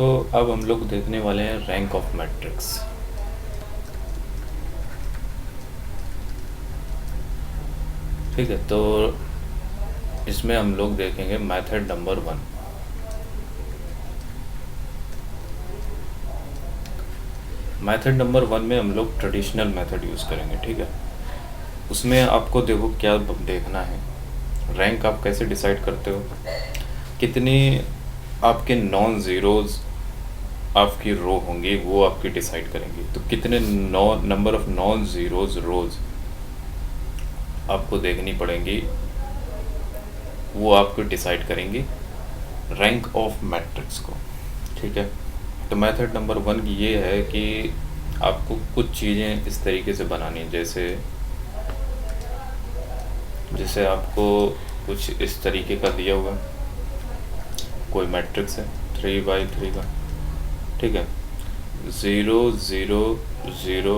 तो अब हम लोग देखने वाले हैं रैंक ऑफ मैट्रिक्स। ठीक है, तो इसमें हम लोग देखेंगे मेथड नंबर 1। मेथड नंबर 1 में हम लोग ट्रेडिशनल मेथड यूज़ करेंगे। ठीक है, उसमें आपको देखो क्या देखना है, रैंक आप कैसे डिसाइड करते हो, कितनी आपके नॉन ज़ीरोज़ आपकी रो होंगी वो आपकी डिसाइड करेंगी। तो कितने नंबर ऑफ़ नॉन ज़ीरोज़ रोज़ आपको देखनी पड़ेंगी, वो आपको डिसाइड करेंगी रैंक ऑफ मैट्रिक्स को। ठीक है, तो मेथड नंबर 1 की ये है कि आपको कुछ चीज़ें इस तरीके से बनानी है, जैसे आपको कुछ इस तरीके का दिया हुआ कोई मैट्रिक्स है 3 by 3 का। ठीक है, 0 0 0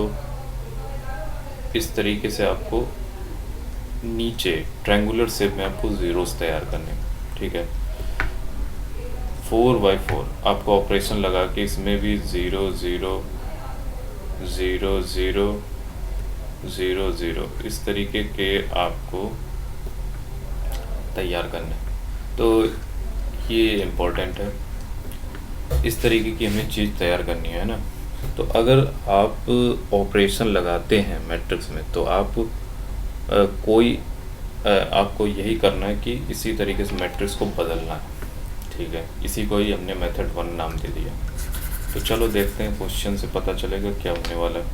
इस तरीके से आपको नीचे ट्रायंगुलर शेप में आपको ज़ीरोस तैयार करने। ठीक है, 4 by 4 आपको ऑपरेशन लगा के इसमें भी 0 0 0 0 0 0 इस तरीके के आपको तैयार करने। तो ये इम्पोर्टेंट है, इस तरीके की हमें चीज़ तैयार करनी है ना। तो अगर आप ऑपरेशन लगाते हैं मैट्रिक्स में तो आप आपको यही करना है कि इसी तरीके से मैट्रिक्स को बदलना है। ठीक है, इसी को ही हमने मेथड 1 नाम दे दिया। तो चलो देखते हैं, क्वेश्चन से पता चलेगा क्या होने वाला है।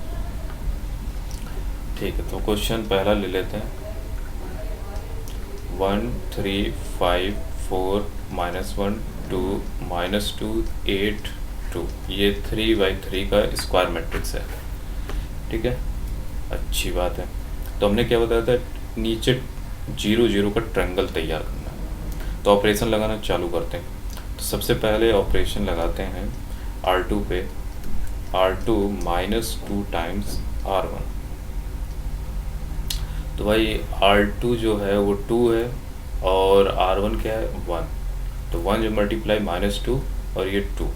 ठीक है, तो क्वेश्चन पहला ले लेते हैं। 1 3 5 4 -1 2 -2 8 2 ये 3 by 3 का स्क्वायर मैट्रिक्स है। ठीक है, अच्छी बात है। तो हमने क्या बताया था, नीचे 0 0 का ट्रायंगल तैयार करना है। तो ऑपरेशन लगाना चालू करते हैं। तो सबसे पहले ऑपरेशन लगाते हैं R2 पे, R2 -2 टाइम्स R1। तो भाई R2 जो है वो 2 है और R1 क्या है 1। तो 1 जो मल्टीप्लाई -2 और ये 2।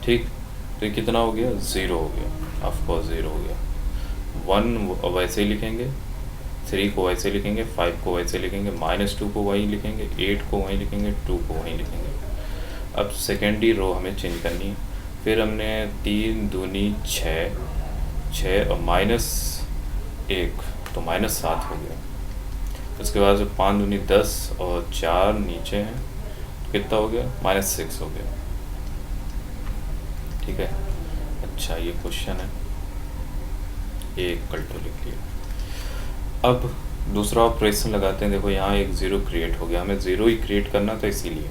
ठीक, तो ये कितना हो गया, 0 हो गया। ऑफकोर्स 0 हो गया। 1 वैसे ही लिखेंगे, 3 को वैसे लिखेंगे, 5 को वैसे लिखेंगे, -2 को वहीं लिखेंगे, 8 को वहीं लिखेंगे, 2 को वहीं लिखेंगे। अब सेकेंडरी रो हमें चेंज करनी है। फिर हमने 3 दूनी 6 6 और -1 तो -7 हो गया। उसके बाद से 5 दूनी 10 और 4 नीचे हैं तो कितना हो गया, -6 हो गया। ठीक है, अच्छा ये क्वेश्चन है, एक कल्टो लिख लिया। अब दूसरा ऑपरेशन लगाते हैं। देखो यहाँ एक ज़ीरो क्रिएट हो गया, हमें ज़ीरो ही क्रिएट करना था, इसीलिए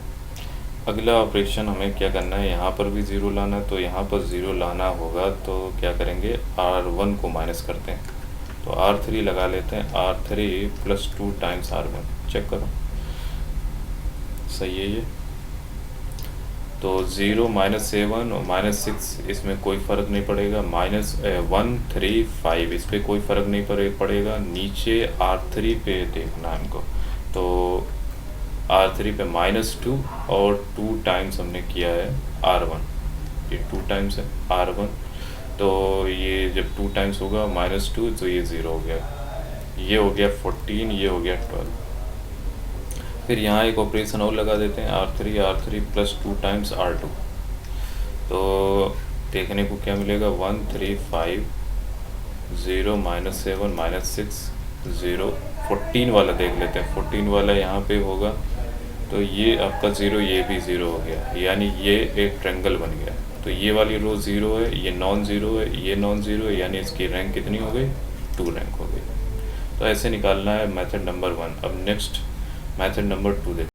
अगला ऑपरेशन हमें क्या करना है, यहाँ पर भी ज़ीरो लाना है। तो यहाँ पर ज़ीरो लाना होगा तो क्या करेंगे, R1 को माइनस करते हैं। तो R3 लगा लेते हैं, R3 + 2 टाइम्स R1। चेक करो सही है ये। तो 0 -7 और -6 इसमें कोई फ़र्क नहीं पड़ेगा। -1 3 5 इस पर कोई फ़र्क नहीं पड़ेगा। नीचे R3 पे देखना है हमको। तो R3 पे -2 और 2 टाइम्स हमने किया है R1, ये 2 टाइम्स है R1। तो ये जब 2 टाइम्स होगा -2 तो ये 0 हो गया, ये हो गया 14, ये हो गया 12। फिर यहाँ एक ऑपरेशन और लगा देते हैं, R3 + 2 टाइम्स R2। तो देखने को क्या मिलेगा, 1 3 5 0 -7 -6 0 14 वाला देख लेते हैं। 14 वाला यहाँ पे होगा तो ये आपका 0, ये भी 0 हो गया, यानी ये एक ट्रायंगल बन गया। तो ये वाली रो 0 है, ये नॉन ज़ीरो है, ये नॉन ज़ीरो है, यानी इसकी रैंक कितनी हो गई, 2 रैंक हो गई। तो ऐसे निकालना है मेथड नंबर 1। अब नेक्स्ट मेथड नंबर 2 देखते हैं।